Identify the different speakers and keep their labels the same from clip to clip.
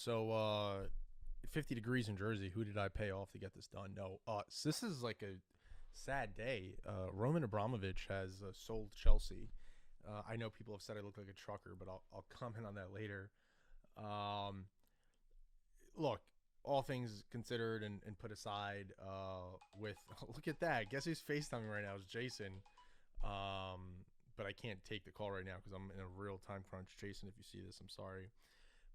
Speaker 1: So, 50 degrees in Jersey. Who did I pay off to get this done? No. So this is like a sad day. Roman Abramovich has sold Chelsea. I know people have said I look like a trucker, but I'll comment on that later. Um, Look, all things considered and put aside, with look at that. Guess who's FaceTiming right now? It's Jason. But I can't take the call right now because I'm in a real time crunch. Jason, if you see this, I'm sorry.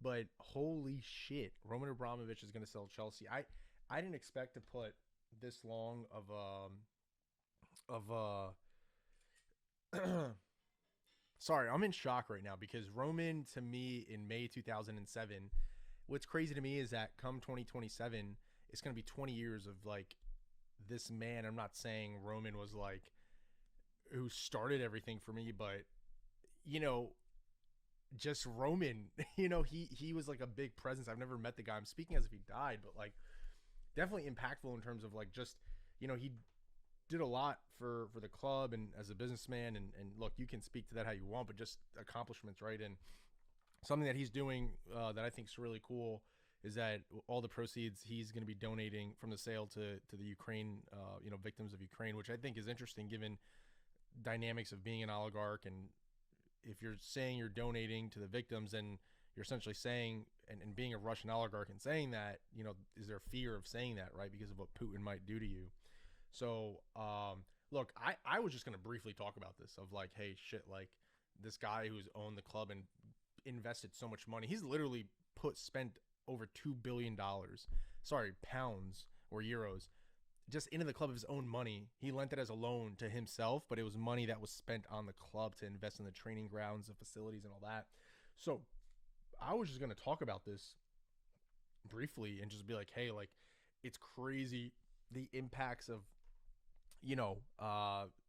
Speaker 1: But holy shit, Roman Abramovich is going to sell Chelsea. I didn't expect to put this long of sorry, I'm in shock right now because Roman to me in May 2007. What's crazy to me is that come 2027, it's going to be 20 years of like this man. I'm not saying Roman was like who started everything for me, but you know, just Roman, he was like a big presence. I've never met the guy. I'm speaking as if he died, but like definitely impactful in terms of like just he did a lot for the club and as a businessman. And look, you can speak to that how you want, but just accomplishments, right? And something that he's doing that I think is really cool is that all the proceeds he's going to be donating from the sale to the Ukraine, victims of Ukraine, which I think is interesting given dynamics of being an oligarch. And if you're saying you're donating to the victims, then you're essentially saying, and being a Russian oligarch and saying that, is there fear of saying that, right? Because of what Putin might do to you. So, look, I was just going to briefly talk about this of like, hey, shit, like this guy who's owned the club and invested so much money, he's literally spent over $2 billion, sorry, pounds or euros, just into the club of his own money. He lent it as a loan to himself, but it was money that was spent on the club to invest in the training grounds, the facilities, and all that. So I was just going to talk about this briefly and just be like, hey, like it's crazy the impacts of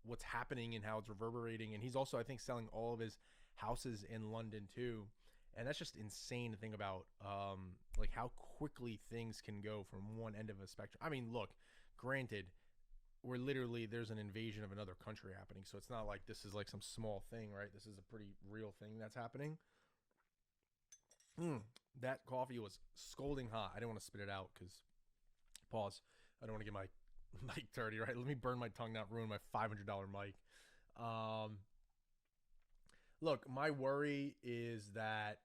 Speaker 1: what's happening and how it's reverberating. And he's also, I think, selling all of his houses in London too. And that's just insane to think about, like how quickly things can go from one end of a spectrum. I mean, look, granted, there's an invasion of another country happening. So it's not like this is like some small thing, right? This is a pretty real thing that's happening. That coffee was scalding hot. I didn't want to spit it out because, pause, I don't want to get my mic dirty, right? Let me burn my tongue, not ruin my $500 mic. Look, my worry is that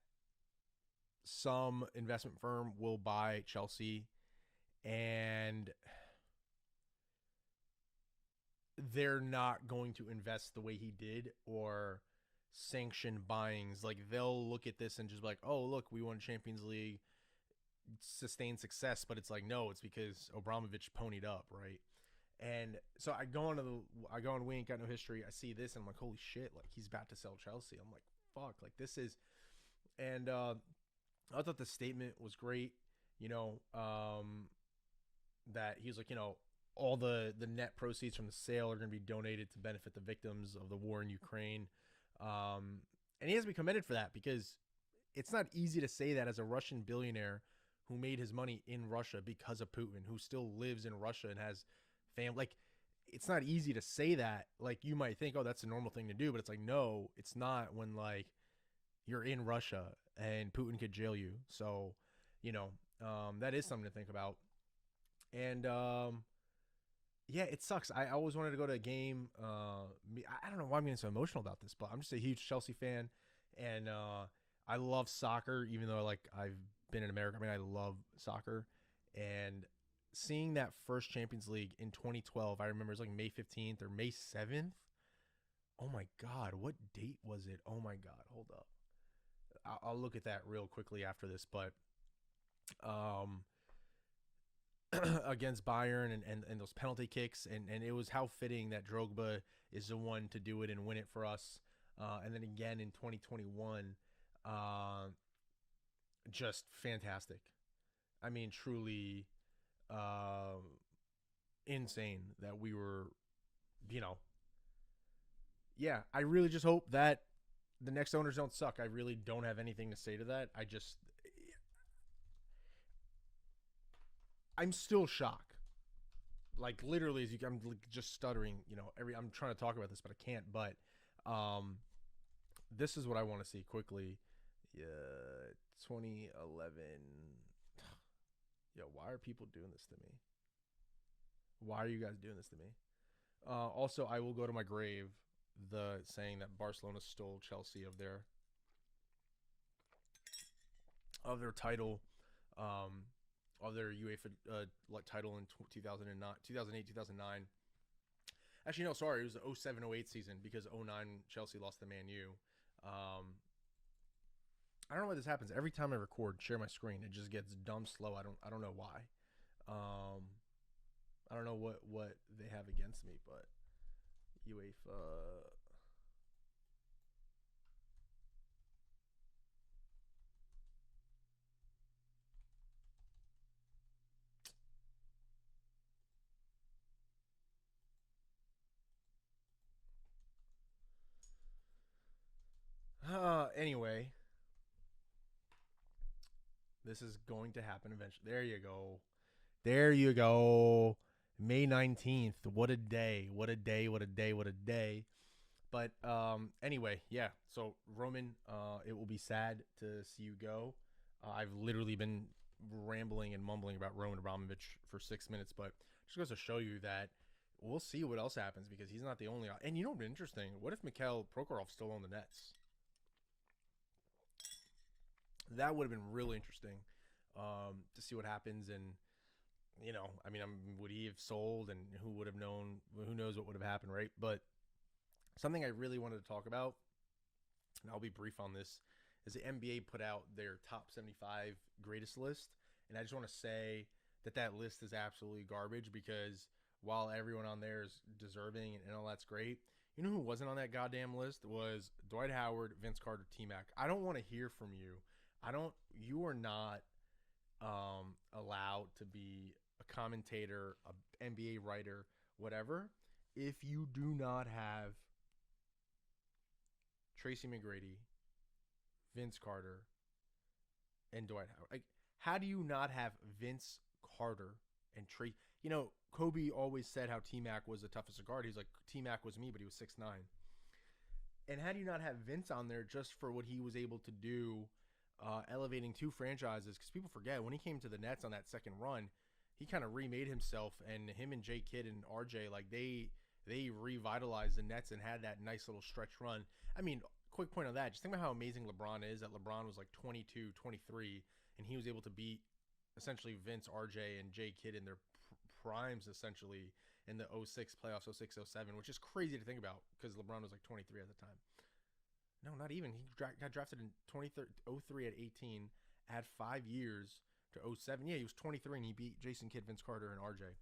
Speaker 1: some investment firm will buy Chelsea and they're not going to invest the way he did or sanction buyings. Like they'll look at this and just be like, oh, look, we won Champions League, sustained success. But it's like, no, it's because Abramovich ponied up, right? And so I go on We Ain't Got No History. I see this and I'm like, holy shit, like he's about to sell Chelsea. I'm like, fuck, like this is, and I thought the statement was great, that he was like, all the net proceeds from the sale are going to be donated to benefit the victims of the war in Ukraine. And he has to be commended for that because it's not easy to say that as a Russian billionaire who made his money in Russia because of Putin, who still lives in Russia and has family. Like, it's not easy to say that. Like, you might think, oh, that's a normal thing to do, but it's like, no, it's not when like you're in Russia and Putin could jail you. So, that is something to think about. And yeah, it sucks. I always wanted to go to a game. I don't know why I'm getting so emotional about this, but I'm just a huge Chelsea fan, and I love soccer. Even though like I've been in America, I mean I love soccer, and seeing that first Champions League in 2012, I remember it was like May 15th or May 7th. Oh my God, what date was it? Oh my God, hold up. I'll look at that real quickly after this, but um, against Bayern and those penalty kicks, and it was how fitting that Drogba is the one to do it and win it for us. And then again in 2021, just fantastic. I mean, truly uh, insane that we were, you know, yeah, I really just hope that the next owners don't suck. I really don't have anything to say to that. I'm still shocked. Like literally, I'm just stuttering. I'm trying to talk about this, but I can't. But um, this is what I want to see quickly. Yeah, 2011. Yo, why are people doing this to me? Why are you guys doing this to me? Also, I will go to my grave the saying that Barcelona stole Chelsea of their title, of their UEFA title in 2009, 2008, 2009. Actually, no, sorry, it was the 07-08 season because 09 Chelsea lost to Man U. I don't know why this happens. Every time I record, share my screen, it just gets dumb slow. I don't know why. I don't know what they have against me, but UEFA. Anyway, this is going to happen eventually. There you go. There you go. May 19th. What a day. What a day. What a day. What a day. But anyway, yeah. So Roman, it will be sad to see you go. I've literally been rambling and mumbling about Roman Abramovich for 6 minutes, but just goes to show you that we'll see what else happens because he's not the only. And you know what's interesting? What if Mikhail Prokhorov still owned the Nets? That would have been really interesting to see what happens. And you know, I mean, would he have sold? And who would have known? Who knows what would have happened, right? But something I really wanted to talk about, and I'll be brief on this, is the NBA put out their top 75 greatest list. And I just want to say that list is absolutely garbage because while everyone on there is deserving and all that's great, you know who wasn't on that goddamn list was Dwight Howard, Vince Carter, T-Mac. I don't want to hear from you. You are not allowed to be a commentator, an NBA writer, whatever, if you do not have Tracy McGrady, Vince Carter, and Dwight Howard. Like, how do you not have Vince Carter and Tracy? You know, Kobe always said how T-Mac was the toughest guard. He's like, T-Mac was me, but he was 6'9". And how do you not have Vince on there just for what he was able to do, elevating two franchises? Because people forget, when he came to the Nets on that second run, he kind of remade himself, and him and J. Kidd and RJ, like, they revitalized the Nets and had that nice little stretch run. I mean, quick point on that, just think about how amazing LeBron is, that LeBron was like 22, 23, and he was able to beat essentially Vince, RJ, and J. Kidd in their primes, essentially, in the 06 playoffs, 06, 07, which is crazy to think about because LeBron was like 23 at the time. No, not even. He got drafted in 03 at 18, had 5 years to 07. Yeah, he was 23, and he beat Jason Kidd, Vince Carter, and RJ.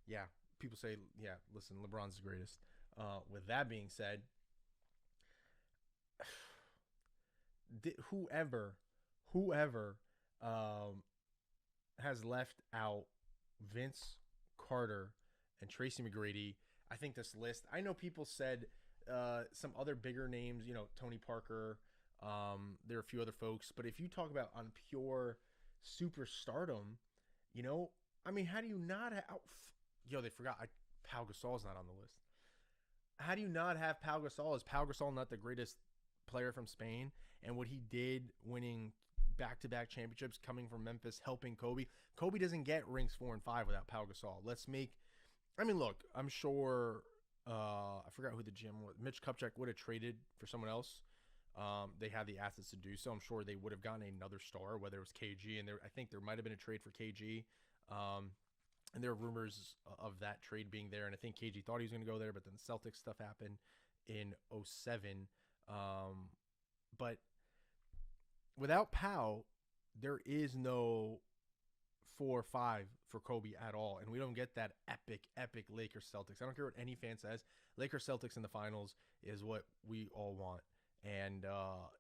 Speaker 1: Yeah, people say, yeah, listen, LeBron's the greatest. With that being said, whoever has left out Vince Carter and Tracy McGrady, I think this list, I know people said some other bigger names, you know, Tony Parker, there are a few other folks, but if you talk about on pure superstardom, you know, I mean, how do you not have, they forgot, Pau Gasol's not on the list. How do you not have Pau Gasol? Is Pau Gasol not the greatest player from Spain? And what he did, winning back-to-back championships, coming from Memphis, helping Kobe. Kobe doesn't get rings 4 and 5 without Pau Gasol. Look, I'm sure, I forgot who the GM was. Mitch Kupchak would have traded for someone else. They had the assets to do so. I'm sure they would have gotten another star, whether it was KG, and I think there might have been a trade for KG. And there are rumors of that trade being there, and I think KG thought he was going to go there, but then the Celtics stuff happened in 07. But without Pau, there is no 4 or 5 for Kobe at all, and we don't get that epic Lakers Celtics. I don't care what any fan says. Lakers Celtics in the finals is what we all want. And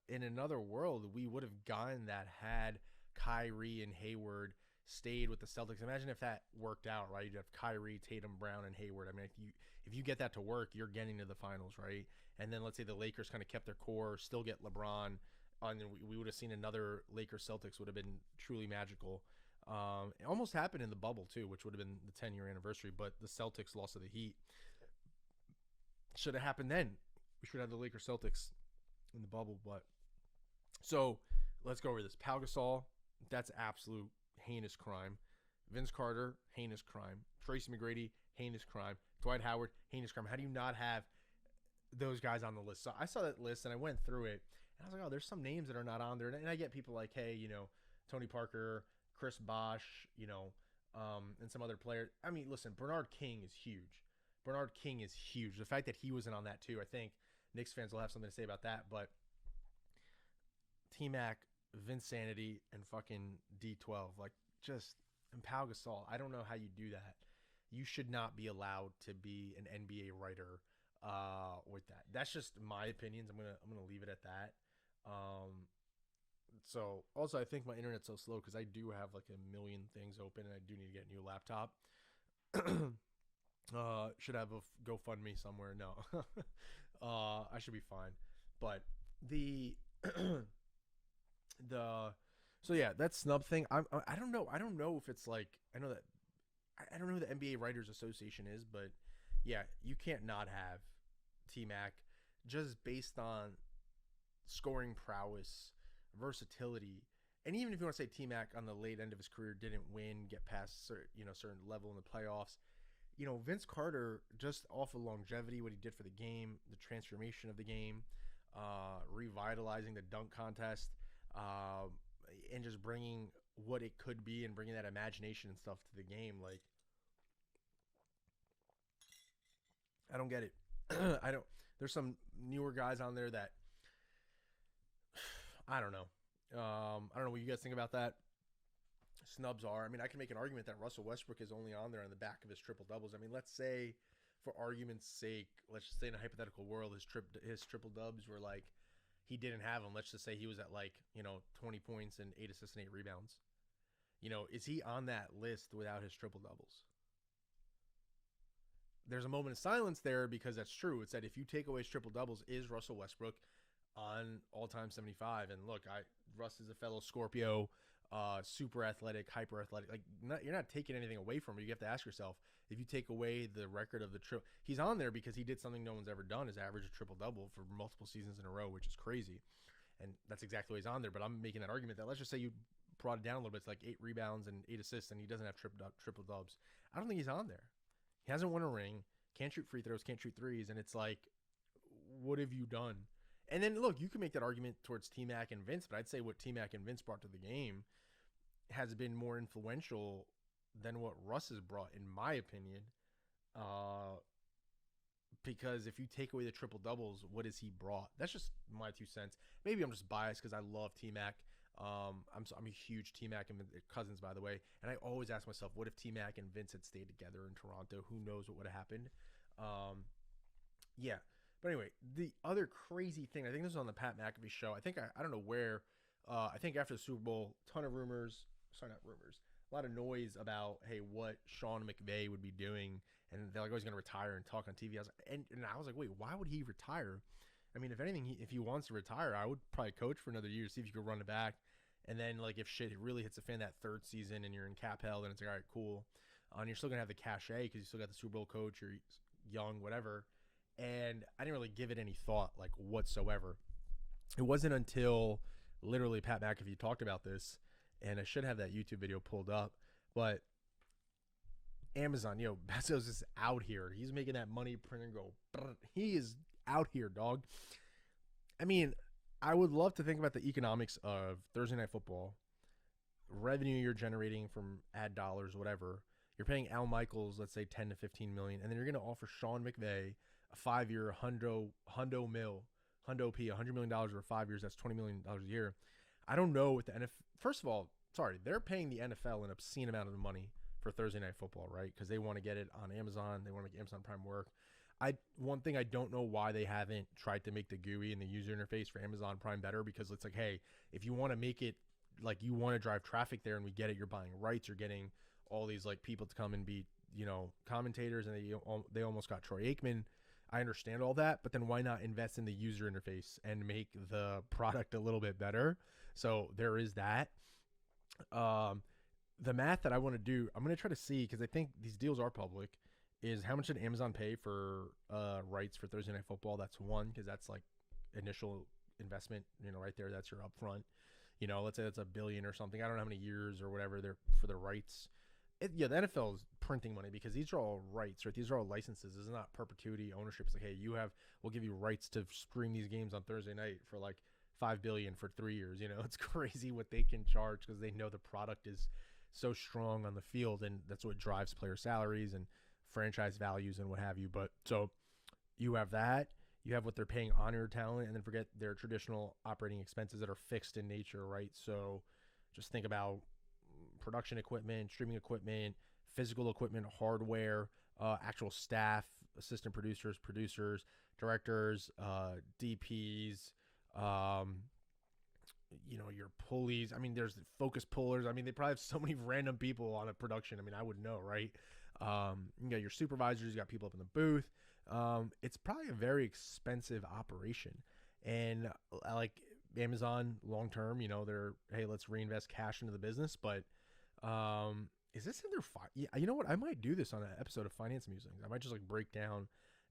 Speaker 1: in another world, we would have gotten that had Kyrie and Hayward stayed with the Celtics. Imagine if that worked out, right? You'd have Kyrie, Tatum, Brown, and Hayward. I mean, if you get that to work, you're getting to the finals, right? And then let's say the Lakers kind of kept their core, still get LeBron, and then we would have seen another Lakers Celtics would have been truly magical. It almost happened in the bubble too, which would have been the 10-year anniversary, but the Celtics lost to the Heat. Should have happened then. We should have the Lakers Celtics in the bubble, but so let's go over this. Pau Gasol, that's absolute heinous crime. Vince Carter, heinous crime. Tracy McGrady, heinous crime. Dwight Howard, heinous crime. How do you not have those guys on the list? So I saw that list and I went through it and I was like, oh, there's some names that are not on there. And I get people like, hey, Tony Parker, Chris Bosh, and some other players. I mean, listen, Bernard King is huge. Bernard King is huge. The fact that he wasn't on that too, I think Knicks fans will have something to say about that. But T-Mac, Vince Sanity, and fucking D12, like just and Pau Gasol. I don't know how you do that. You should not be allowed to be an NBA writer with that. That's just my opinions. I'm gonna leave it at that. So also I think my internet's so slow because I do have like a million things open and I do need to get a new laptop. Should have a GoFundMe somewhere. No, I should be fine. But so yeah, that snub thing. I don't know. I don't know if it's like I know that I don't know who the NBA Writers Association is, but yeah, you can't not have T-Mac just based on scoring prowess, versatility, and even if you want to say T-Mac on the late end of his career didn't win, get past certain level in the playoffs. Vince Carter, just off of longevity, what he did for the game, the transformation of the game, revitalizing the dunk contest, and just bringing what it could be and bringing that imagination and stuff to the game. Like, I don't get it. There's some newer guys on there that I don't know. I don't know what you guys think about that. Snubs are. I mean, I can make an argument that Russell Westbrook is only on there on the back of his triple doubles. I mean, let's say, for argument's sake, let's just say in a hypothetical world, his triple dubs were like he didn't have them. Let's just say he was at 20 points and 8 assists and 8 rebounds. Is he on that list without his triple doubles? There's a moment of silence there because that's true. It's that if you take away his triple doubles, is Russell Westbrook on all-time 75? And look, Russ is a fellow Scorpio, super athletic, hyper athletic. Like, you're not taking anything away from him. You have to ask yourself, if you take away the record of the triple, he's on there because he did something no one's ever done, is average a triple-double for multiple seasons in a row, which is crazy. And that's exactly why he's on there. But I'm making that argument that let's just say you brought it down a little bit. It's like 8 rebounds and 8 assists, and he doesn't have triple dubs. I don't think he's on there. He hasn't won a ring, can't shoot free throws, can't shoot threes, and it's like, what have you done? And then, look, you can make that argument towards T-Mac and Vince, but I'd say what T-Mac and Vince brought to the game has been more influential than what Russ has brought, in my opinion. Because if you take away the triple-doubles, what has he brought? That's just my 2 cents. Maybe I'm just biased because I love T-Mac. I'm a huge T-Mac and Cousins, by the way. And I always ask myself, what if T-Mac and Vince had stayed together in Toronto? Who knows what would have happened? Yeah. But anyway, the other crazy thing, I think this was on the Pat McAfee show. I think, I don't know where, I think after the Super Bowl, ton of rumors, sorry, not rumors, a lot of noise about, hey, what Sean McVay would be doing. And they're like, oh, he's going to retire and talk on TV. And I was like, wait, why would he retire? I mean, if anything, if he wants to retire, I would probably coach for another year, see if you could run it back. And then, like, if shit really hits the fan that third season and you're in cap hell, then it's like, all right, cool. And you're still going to have the cachet because you still got the Super Bowl coach, you're young, whatever. And I didn't really give it any thought, like, whatsoever. It wasn't until literally Pat McAfee talked about this, and I should have that YouTube video pulled up, but Amazon, Bezos is out here. He's making that money print and go. He is out here, dog. I mean, I would love to think about the economics of Thursday Night Football, revenue you're generating from ad dollars, whatever. You're paying Al Michaels, let's say 10 to 15 million, and then you're going to offer Sean McVay a 5-year $100 million over 5 years. That's $20 million a year. I don't know what the NFL. First of all, sorry, they're paying the NFL an obscene amount of money for Thursday Night Football, right? Because they want to get it on Amazon. They want to make Amazon Prime work. One thing I don't know why they haven't tried to make the GUI and the user interface for Amazon Prime better, because it's like, hey, if you want to make it like you want to drive traffic there, and we get it, you're buying rights, you're getting all these like people to come and be commentators, and they almost got Troy Aikman. I understand all that, but then why not invest in the user interface and make the product a little bit better? So there is that. The math that I want to do, I'm going to try to see, because I think these deals are public, is how much did Amazon pay for rights for Thursday Night Football? That's one, because that's like initial investment, right there. That's your upfront. let's say that's $1 billion or something. I don't know how many years or whatever they're for the rights. The NFL is printing money because these are all rights, right? These are all licenses. This is not perpetuity ownership. It's like, hey, we'll give you rights to stream these games on Thursday night for like $5 billion for 3 years. It's crazy what they can charge because they know the product is so strong on the field, and that's what drives player salaries and franchise values and what have you. But so you have that. You have what they're paying on your talent, and then forget their traditional operating expenses that are fixed in nature, right? So just think about production equipment, streaming equipment, physical equipment, hardware, actual staff, assistant producers, directors, DPs, your pulleys. I mean, there's focus pullers. I mean, they probably have so many random people on a production. I mean, I would know, right? You got your supervisors, you got people up in the booth. It's probably a very expensive operation. And like Amazon long term, they're, hey, let's reinvest cash into the business. But is this in their yeah, you know what? I might do this on an episode of Finance Musings. I might just like break down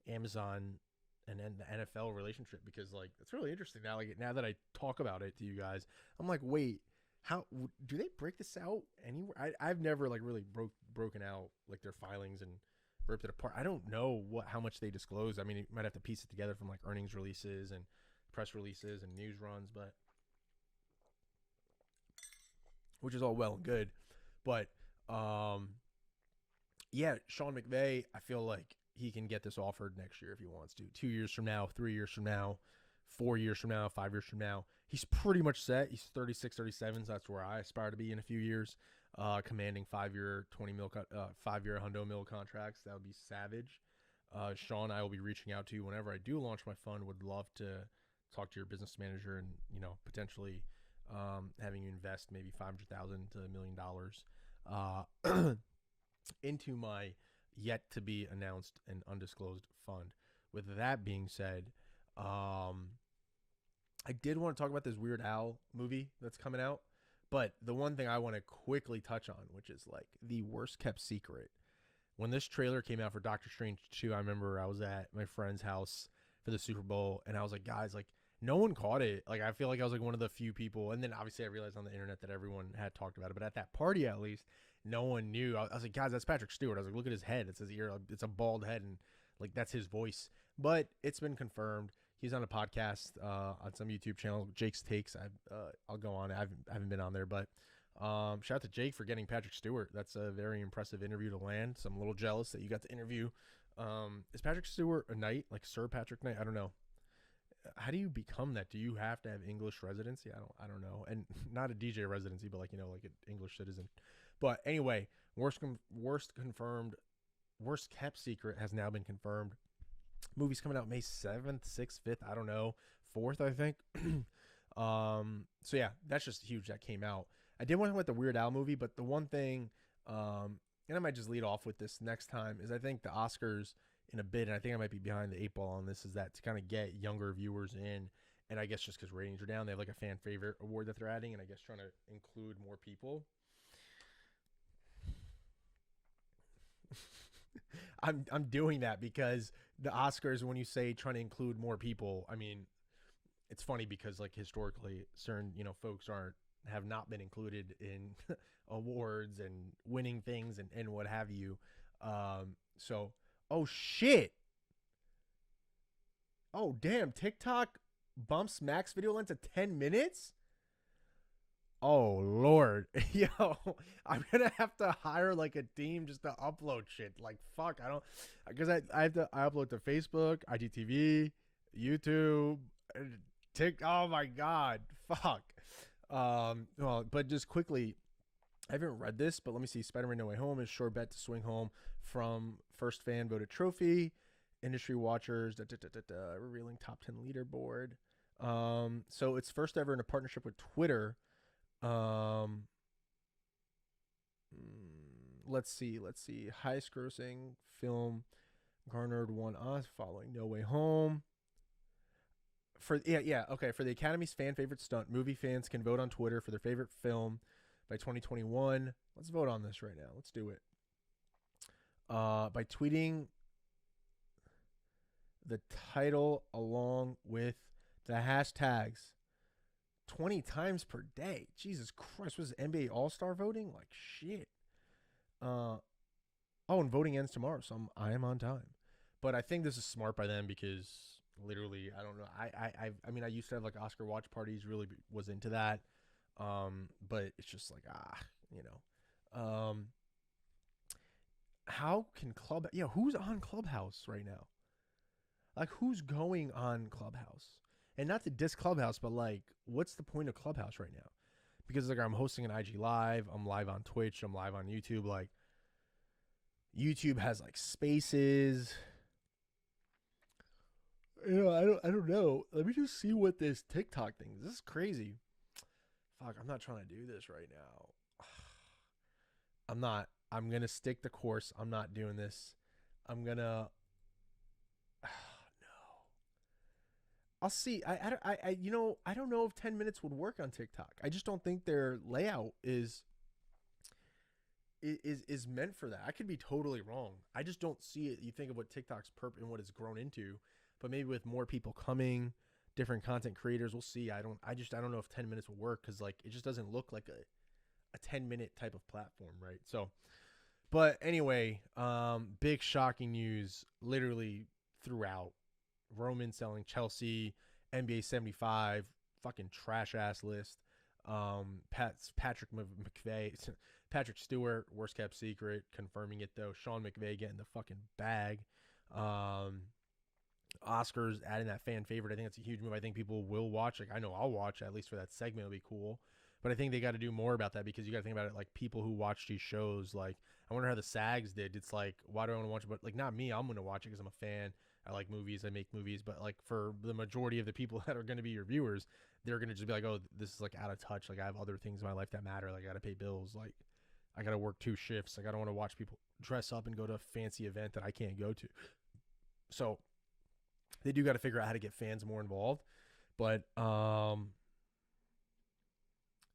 Speaker 1: Amazon and then the NFL relationship, because like it's really interesting now. Like now that I talk about it to you guys, I'm like, wait, how do they break this out anywhere? I've never like really broken out like their filings and ripped it apart. I don't know how much they disclose. I mean, you might have to piece it together from like earnings releases and press releases and news runs, but which is all well and good. But yeah, Sean McVay, I feel like he can get this offered next year if he wants to. 2 years from now, 3 years from now, 4 years from now, 5 years from now. He's pretty much set. He's 36, 37, so that's where I aspire to be in a few years. Commanding 5-year, 5-year hundo mil contracts. That would be savage. Sean, I will be reaching out to you whenever I do launch my fund. Would love to talk to your business manager and, potentially having you invest maybe $500,000 to $1 million into my yet to be announced and undisclosed fund. With that being said, I did want to talk about this Weird Al movie that's coming out, but the one thing I want to quickly touch on, which is like the worst kept secret. When this trailer came out for Doctor Strange 2, I remember I was at my friend's house for the Super Bowl, and I was like, guys, like no one caught it. Like I feel like I was like one of the few people, and then obviously I realized on the internet that everyone had talked about it, but at that party at least, no one knew. I was like, guys, that's Patrick Stewart. I was like, look at his head. It's his ear. It's a bald head, and like that's his voice. But it's been confirmed. He's on a podcast on some YouTube channel, Jake's Takes. I'll go on. I haven't been on there, but shout out to Jake for getting Patrick Stewart. That's a very impressive interview to land. So I'm a little jealous that you got to interview. Is Patrick Stewart a knight, like Sir Patrick Knight? I don't know. How do you become that? Do you have to have English residency? I don't know. And not a DJ residency, but like, like an English citizen. But anyway, worst kept secret has now been confirmed. Movie's coming out May 7th, 6th, 5th, I don't know, 4th, I think. So yeah, that's just huge that came out. I did want to talk about the Weird Al movie, but the one thing, and I might just lead off with this next time, is I think the Oscars in a bit, and I think I might be behind the 8 ball on this, is that to kind of get younger viewers in, and I guess just because ratings are down, they have like a fan favorite award that they're adding, and I guess trying to include more people. I'm doing that because the Oscars, when you say trying to include more people, I mean, it's funny because like historically certain, folks have not been included in awards and winning things and what have you. So, oh shit. Oh damn, TikTok bumps max video length to 10 minutes? Oh Lord, yo, I'm gonna have to hire like a team just to upload shit. Like fuck, because I upload to Facebook, IGTV, YouTube, TikTok. Oh my god, fuck. Well, but just quickly, I haven't read this, but let me see. Spider-Man: No Way Home is sure bet to swing home from first fan voted trophy. Industry watchers revealing top 10 leaderboard. So it's first ever in a partnership with Twitter. Let's see. Highest grossing film garnered one Oz following No Way Home. For the Academy's fan favorite stunt, movie fans can vote on Twitter for their favorite film by 2021. Let's vote on this right now. Let's do it. By tweeting the title along with the hashtags 20 times per day. Jesus Christ, was NBA All-Star voting? Like shit. Uh oh, and voting ends tomorrow, so I am on time. But I think this is smart by them because literally, I don't know. I mean, I used to have like Oscar watch parties. Really was into that. But it's just like you know. How can Club? Yeah, who's on Clubhouse right now? Like, who's going on Clubhouse? And not to diss Clubhouse, but like, what's the point of Clubhouse right now? Because like, I'm hosting an IG live, I'm live on Twitch, I'm live on YouTube. Like, YouTube has like spaces. You know, I don't know. Let me just see what this TikTok thing is. This is crazy. Fuck, I'm not trying to do this right now. I'm not. I'm gonna stick the course. I'm not doing this. I'm gonna. No. I'll see. You know, I don't know if 10 minutes would work on TikTok. I just don't think their layout is meant for that. I could be totally wrong. I just don't see it. You think of what TikTok's purpose and what it's grown into, but maybe with more people coming, different content creators, we'll see. I don't know if 10 minutes will work because like it just doesn't look like a 10-minute type of platform, right? So, but anyway, big shocking news literally throughout. Roman selling Chelsea, NBA 75, fucking trash ass list. Patrick McVay, Patrick Stewart, worst kept secret, confirming it though. Sean McVay getting the fucking bag. Oscars adding that fan favorite. I think that's a huge move. I think people will watch. Like I know I'll watch at least for that segment. It'll be cool. But I think they got to do more about that because you got to think about it like people who watch these shows. Like I wonder how the SAGs did. It's like why do I want to watch it? But like not me. I'm going to watch it because I'm a fan. I like movies. I make movies. But like for the majority of the people that are going to be your viewers, they're going to just be like, oh, this is like out of touch. Like I have other things in my life that matter. Like I got to pay bills. Like I got to work 2 shifts. Like I don't want to watch people dress up and go to a fancy event that I can't go to. So they do got to figure out how to get fans more involved. But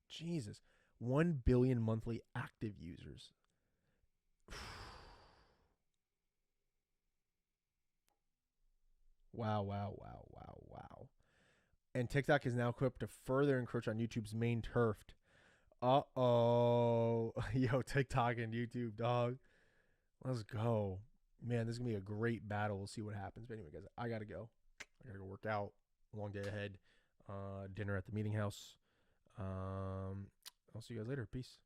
Speaker 1: Jesus, 1 billion monthly active users. Wow, wow, wow, wow, wow. And TikTok is now equipped to further encroach on YouTube's main turf. Uh-oh. Yo, TikTok and YouTube, dog. Let's go. Man, this is going to be a great battle. We'll see what happens. But anyway, guys, I got to go. I got to go work out. Long day ahead. Dinner at the meeting house. I'll see you guys later. Peace.